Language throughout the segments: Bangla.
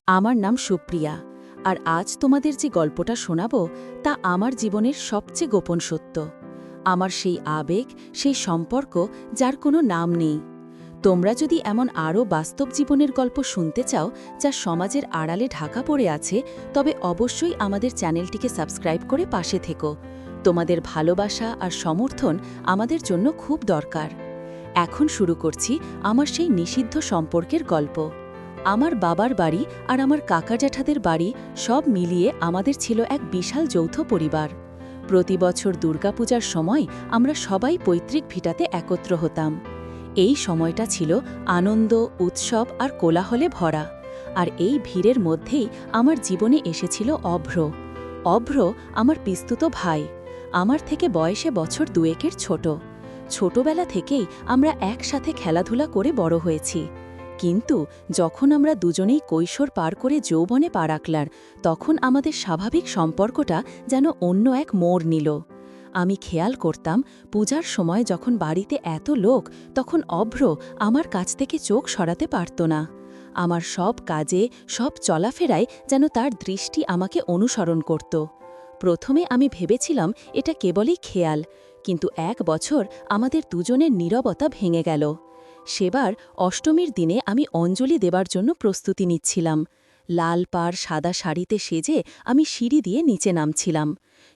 আমার নাম সুপ্রিয়া, আর আজ তোমাদের যে গল্পটা শোনাব তা আমার জীবনের সবচেয়ে গোপন সত্য। আমার সেই আবেগ, সেই সম্পর্ক যার কোনো নাম নেই। তোমরা যদি এমন আরও বাস্তব জীবনের গল্প শুনতে চাও যা সমাজের আড়ালে ঢাকা পড়ে আছে, তবে অবশ্যই আমাদের চ্যানেলটিকে সাবস্ক্রাইব করে পাশে থেকো। তোমাদের ভালোবাসা আর সমর্থন আমাদের জন্য খুব দরকার। এখন শুরু করছি আমার সেই নিষিদ্ধ সম্পর্কের গল্প। আমার বাবার বাড়ি আর আমার কাকা জ্যাঠাদের বাড়ি সব মিলিয়ে আমাদের ছিল এক বিশাল যৌথ পরিবার। প্রতি বছর দুর্গাপূজার সময় আমরা সবাই পৈতৃক ভিটাতে একত্র হতাম। এই সময়টা ছিল আনন্দ, উৎসব আর কোলাহলে ভরা। আর এই ভিড়ের মধ্যেই আমার জীবনে এসেছিল অভ্র। অভ্র আমার পিস্তুত ভাই, আমার থেকে বয়সে বছর দুয়েকের ছোট। ছোটবেলা থেকেই আমরা একসাথে খেলাধুলা করে বড় হয়েছি। কিন্তু যখন আমরা দুজনেই কৈশোর পার করে যৌবনে পা রাখলাম, তখন আমাদের স্বাভাবিক সম্পর্কটা যেন অন্য এক মোড় নিল। আমি খেয়াল করতাম পূজার সময় যখন বাড়িতে এত লোক, তখন অভ্র আমার কাছ থেকে চোখ সরাতে পারত না। আমার সব কাজে, সব চলাফেরায় যেন তার দৃষ্টি আমাকে অনুসরণ করত। প্রথমে আমি ভেবেছিলাম এটা কেবলই খেয়াল, কিন্তু এক বছর আমাদের দুজনের নীরবতা ভেঙে গেল। সেবার অষ্টমীর দিনে আমি অঞ্জলি দেবার জন্য প্রস্তুতি নিচ্ছিলাম। লাল পাড় সাদা শাড়িতে সেজে আমি সিঁড়ি দিয়ে নিচে নামছিলাম।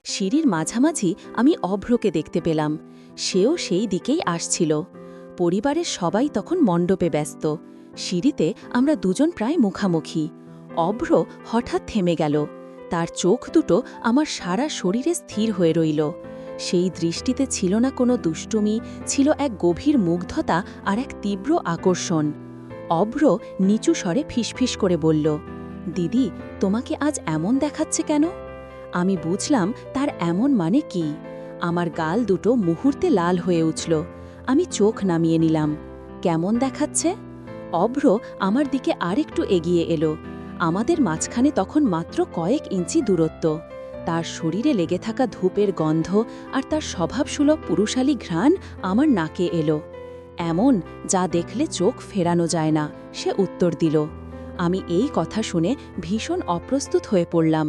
সিঁড়ির মাঝামাঝি আমি অভ্রকে দেখতে পেলাম। সেও সেই দিকেই আসছিল। পরিবারের সবাই তখন মণ্ডপে ব্যস্ত। সিঁড়িতে আমরা দুজন প্রায় মুখামুখি। অভ্র হঠাৎ থেমে গেল। তার চোখ দুটো আমার সারা শরীরে স্থির হয়ে রইল। সেই দৃষ্টিতে ছিল না কোনো দুষ্টুমি, ছিল এক গভীর মুগ্ধতা আর এক তীব্র আকর্ষণ। অভ্র নিচু স্বরে ফিসফিস করে বলল, দিদি, তোমাকে আজ এমন দেখাচ্ছে কেন? আমি বুঝলাম তার এমন মানে কি। আমার গাল দুটো মুহূর্তে লাল হয়ে উঠল। আমি চোখ নামিয়ে নিলাম। কেমন দেখাচ্ছে? অভ্র আমার দিকে আরেকটু এগিয়ে এলো। আমাদের মাঝখানে তখন মাত্র কয়েক ইঞ্চি দূরত্ব। তার শরীরে লেগে থাকা ধূপের গন্ধ আর তার স্বভাবসুলভ পুরুষালী ঘ্রাণ আমার নাকে এলো। এমন যা দেখলে চোখ ফেরানো যায় না, সে উত্তর দিল। আমি এই কথা শুনে ভীষণ অপ্রস্তুত হয়ে পড়লাম।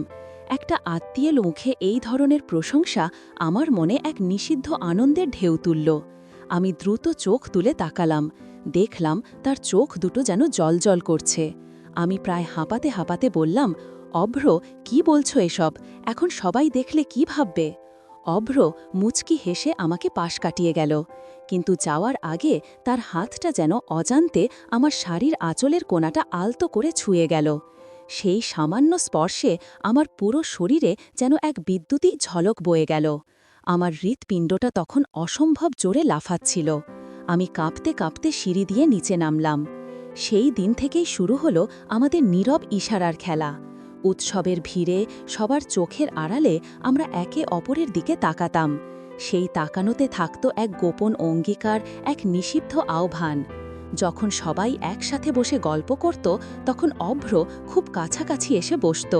একটা আত্মীয়ের মুখে এই ধরনের প্রশংসা আমার মনে এক নিষিদ্ধ আনন্দের ঢেউ তুলল। আমি দ্রুত চোখ তুলে তাকালাম। দেখলাম তার চোখ দুটো যেন জ্বলজ্বল করছে। আমি প্রায় হাঁপাতে হাঁপাতে বললাম, অভ্র, কি বলছো এসব? এখন সবাই দেখলে কি ভাববে? অভ্র মুচকি হেসে আমাকে পাশ কাটিয়ে গেল, কিন্তু যাওয়ার আগে তার হাতটা যেন অজান্তে আমার শাড়ির আঁচলের কোণাটা আলতো করে ছুঁয়ে গেল। সেই সামান্য স্পর্শে আমার পুরো শরীরে যেন এক বিদ্যুৎই ঝলক বয়ে গেল। আমার হৃৎপিণ্ডটা তখন অসম্ভব জোরে লাফাচ্ছিল। আমি কাঁপতে কাঁপতে সিঁড়ি দিয়ে নিচে নামলাম। সেই দিন থেকেই শুরু হলো আমাদের নীরব ইশারার খেলা। উৎসবের ভিড়ে সবার চোখের আড়ালে আমরা একে অপরের দিকে তাকাতাম। সেই তাকানোতে থাকত এক গোপন অঙ্গীকার, এক নিষিদ্ধ আহ্বান। যখন সবাই একসাথে বসে গল্প করত, তখন অভ্র খুব কাছাকাছি এসে বসত।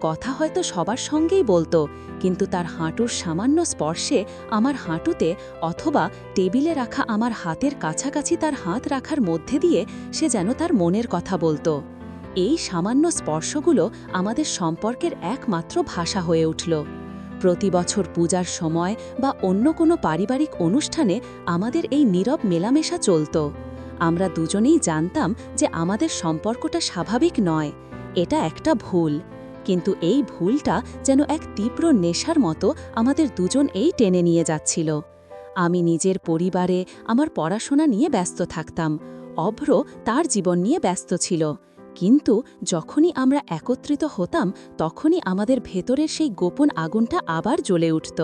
কথা হয়তো সবার সঙ্গেই বলতো, কিন্তু তার হাঁটুর সামান্য স্পর্শে আমার হাঁটুতে অথবা টেবিলে রাখা আমার হাতের কাছাকাছি তার হাত রাখার মধ্যে দিয়ে সে যেন তার মনের কথা বলতো। এই সামান্য স্পর্শগুলো আমাদের সম্পর্কের একমাত্র ভাষা হয়ে উঠল। প্রতি বছর পূজার সময় বা অন্য কোনো পারিবারিক অনুষ্ঠানে আমাদের এই নীরব মেলামেশা চলত। আমরা দুজনেই জানতাম যে আমাদের সম্পর্কটা স্বাভাবিক নয়, এটা একটা ভুল। কিন্তু এই ভুলটা যেন এক তীব্র নেশার মতো আমাদের দুজন এই টেনে নিয়ে যাচ্ছিল। আমি নিজের পরিবারে, আমার পড়াশোনা নিয়ে ব্যস্ত থাকতাম। অভ্র তার জীবন নিয়ে ব্যস্ত ছিল। কিন্তু যখনই আমরা একত্রিত হতাম, তখনই আমাদের ভেতরের সেই গোপন আগুনটা আবার জ্বলে উঠত।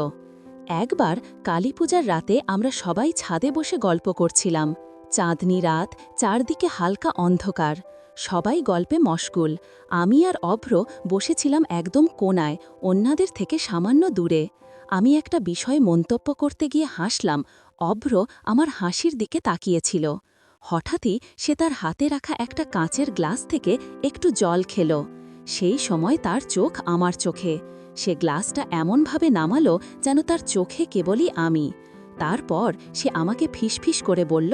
একবার কালীপূজার রাতে আমরা সবাই ছাদে বসে গল্প করছিলাম। চাঁদনি রাত, চারদিকে হালকা অন্ধকার, সবাই গল্পে মশগুল। আমি আর অভ্র বসেছিলাম একদম কোণায়, অন্যদের থেকে সামান্য দূরে। আমি একটা বিষয়ে মন্তব্য করতে গিয়ে হাসলাম। অভ্র আমার হাসির দিকে তাকিয়েছিল। হঠাৎই সে তার হাতে রাখা একটা কাঁচের গ্লাস থেকে একটু জল খেল। সেই সময় তার চোখ আমার চোখে। সে গ্লাসটা এমনভাবে নামালো যেন তার চোখে কেবলই আমি। তারপর সে আমাকে ফিসফিস করে বলল,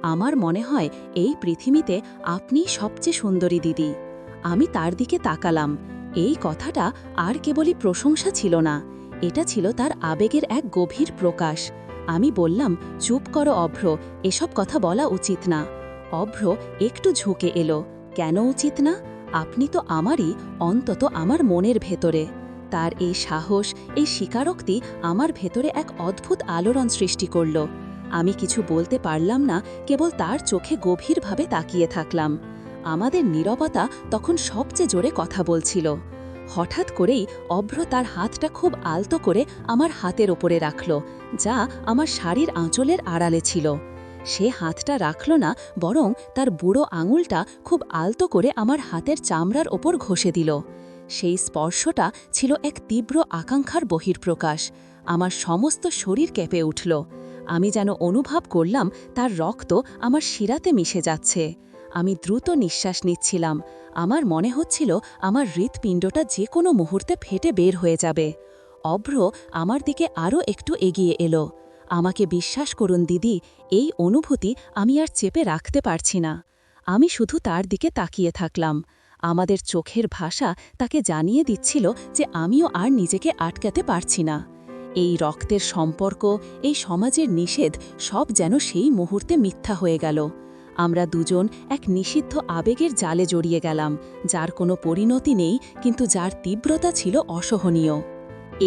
আমার মনে হয় এই পৃথিবীতে আপনিই সবচেয়ে সুন্দরী দিদি। আমি তার দিকে তাকালাম। এই কথাটা আর কেবলই প্রশংসা ছিল না, এটা ছিল তার আবেগের এক গভীর প্রকাশ। আমি বললাম, চুপ করো অভ্র, এসব কথা বলা উচিত না। অভ্র একটু ঝুঁকে এলো। কেন উচিত না? আপনি তো আমারই, অন্তত আমার মনের ভেতরে। তার এই সাহস, এই স্বীকারোক্তি আমার ভেতরে এক অদ্ভুত আলোড়ন সৃষ্টি করল। আমি কিছু বলতে পারলাম না, কেবল তার চোখে গভীরভাবে তাকিয়ে থাকলাম। আমাদের নীরবতা তখন সবচেয়ে জোরে কথা বলছিল। হঠাৎ করেই অভ্র তার হাতটা খুব আলতো করে আমার হাতের ওপরে রাখল, যা আমার শাড়ির আঁচলের আড়ালে ছিল। সে হাতটা রাখল না, বরং তার বুড়ো আঙুলটা খুব আলতো করে আমার হাতের চামড়ার ওপর ঘষে দিল। সেই স্পর্শটা ছিল এক তীব্র আকাঙ্ক্ষার বহির্প্রকাশ। আমার সমস্ত শরীর কেঁপে উঠল। আমি যেন অনুভব করলাম তার রক্ত আমার শিরাতে মিশে যাচ্ছে। আমি দ্রুত নিঃশ্বাস নিচ্ছিলাম। আমার মনে হচ্ছিল আমার হৃৎপিণ্ডটা যে কোনো মুহূর্তে ফেটে বের হয়ে যাবে। অভ্র আমার দিকে আরও একটু এগিয়ে এলো। আমাকে বিশ্বাস করুন দিদি, এই অনুভূতি আমি আর চেপে রাখতে পারছি না। আমি শুধু তার দিকে তাকিয়ে থাকলাম। আমাদের চোখের ভাষা তাকে জানিয়ে দিচ্ছিল যে আমিও আর নিজেকে আটকাতে পারছি না। এই রক্তের সম্পর্ক, এই সমাজের নিষেধ, সব যেন সেই মুহূর্তে মিথ্যা হয়ে গেল। আমরা দুজন এক নিষিদ্ধ আবেগের জালে জড়িয়ে গেলাম, যার কোনো পরিণতি নেই, কিন্তু যার তীব্রতা ছিল অসহনীয়।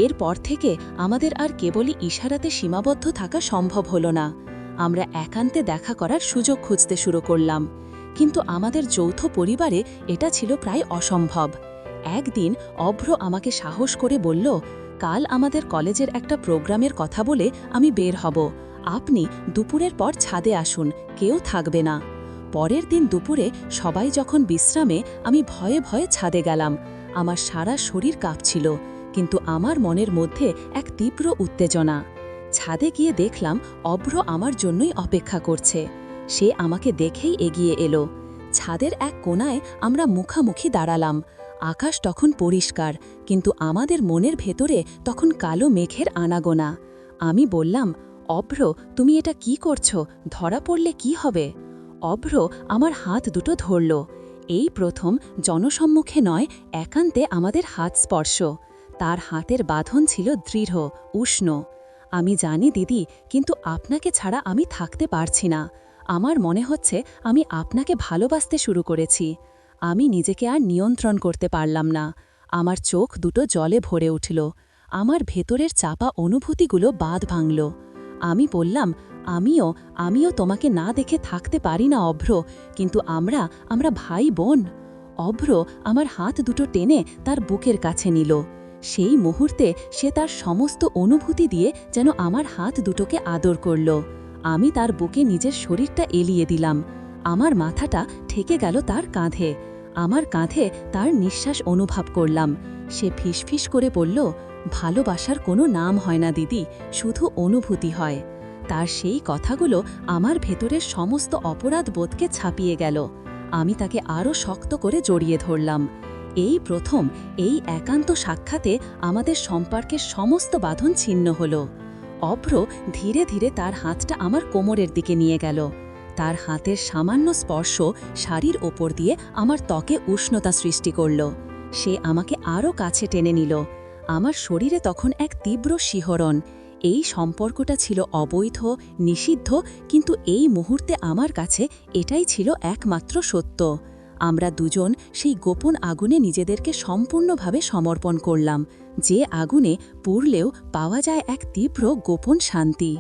এরপর থেকে আমাদের আর কেবলই ইশারাতে সীমাবদ্ধ থাকা সম্ভব হলো না। আমরা একান্তে দেখা করার সুযোগ খুঁজতে শুরু করলাম, কিন্তু আমাদের যৌথ পরিবারে এটা ছিল প্রায় অসম্ভব। একদিন অভ্র আমাকে সাহস করে বলল, কাল আমাদের কলেজের একটা প্রোগ্রামের কথা বলে আমি বের হব, আপনি দুপুরের পর ছাদে আসুন, কেউ থাকবে না। পরের দিন দুপুরে সবাই যখন বিশ্রামে, আমি ভয়ে ভয়ে ছাদে গেলাম। আমার সারা শরীর কাঁপছিল, কিন্তু আমার মনের মধ্যে এক তীব্র উত্তেজনা। ছাদে গিয়ে দেখলাম অভ্র আমার জন্যই অপেক্ষা করছে। সে আমাকে দেখেই এগিয়ে এলো। ছাদের এক কোণায় আমরা মুখামুখি দাঁড়ালাম। আকাশ তখন পরিষ্কার, কিন্তু আমাদের মনের ভেতরে তখন কালো মেঘের আনাগোনা। আমি বললাম, অভ্র, তুমি এটা কি করছো? ধরা পড়লে কি হবে? অভ্র আমার হাত দুটো ধরল। এই প্রথম জনসম্মুখে নয়, একান্তে আমাদের হাত স্পর্শ। তার হাতের বাঁধন ছিল দৃঢ়, উষ্ণ। আমি জানি দিদি, কিন্তু আপনাকে ছাড়া আমি থাকতে পারছি না। আমার মনে হচ্ছে আমি আপনাকে ভালোবাসতে শুরু করেছি। আমি নিজেকে আর নিয়ন্ত্রণ করতে পারলাম না। আমার চোখ দুটো জলে ভরে উঠল। আমার ভেতরের চাপা অনুভূতিগুলো বাঁধ ভাঙল। আমি বললাম, আমিও তোমাকে না দেখে থাকতে পারি না অভ্র, কিন্তু আমরা ভাই বোন। অভ্র আমার হাত দুটো টেনে তার বুকের কাছে নিল। সেই মুহূর্তে সে তার সমস্ত অনুভূতি দিয়ে যেন আমার হাত দুটোকে আদর করল। আমি তার বুকে নিজের শরীরটা এলিয়ে দিলাম। আমার মাথাটা ঠেকে গেল তার কাঁধে। আমার কাঁধে তার নিঃশ্বাস অনুভব করলাম। সে ফিসফিস করে বলল, ভালোবাসার কোনো নাম হয় না দিদি, শুধু অনুভূতি হয়। তার সেই কথাগুলো আমার ভেতরের সমস্ত অপরাধ বোধকে ছাপিয়ে গেল। আমি তাকে আরও শক্ত করে জড়িয়ে ধরলাম। এই প্রথম এই একান্ত সাক্ষাতে আমাদের সম্পর্কের সমস্ত বাঁধন ছিন্ন হল। অভ্র ধীরে ধীরে তার হাতটা আমার কোমরের দিকে নিয়ে গেল। তার হাতের সামান্য স্পর্শ শাড়ির ওপর দিয়ে আমার ত্বকে উষ্ণতা সৃষ্টি করল। সে আমাকে আরও কাছে টেনে নিল। আমার শরীরে তখন এক তীব্র শিহরণ। এই সম্পর্কটা ছিল অবৈধ, নিষিদ্ধ, কিন্তু এই মুহূর্তে আমার কাছে এটাই ছিল একমাত্র সত্য। আমরা দুজন সেই গোপন আগুনে নিজেদেরকে সম্পূর্ণভাবে সমর্পণ করলাম, যে আগুনে পুড়লেও পাওয়া যায় এক তীব্র গোপন শান্তি।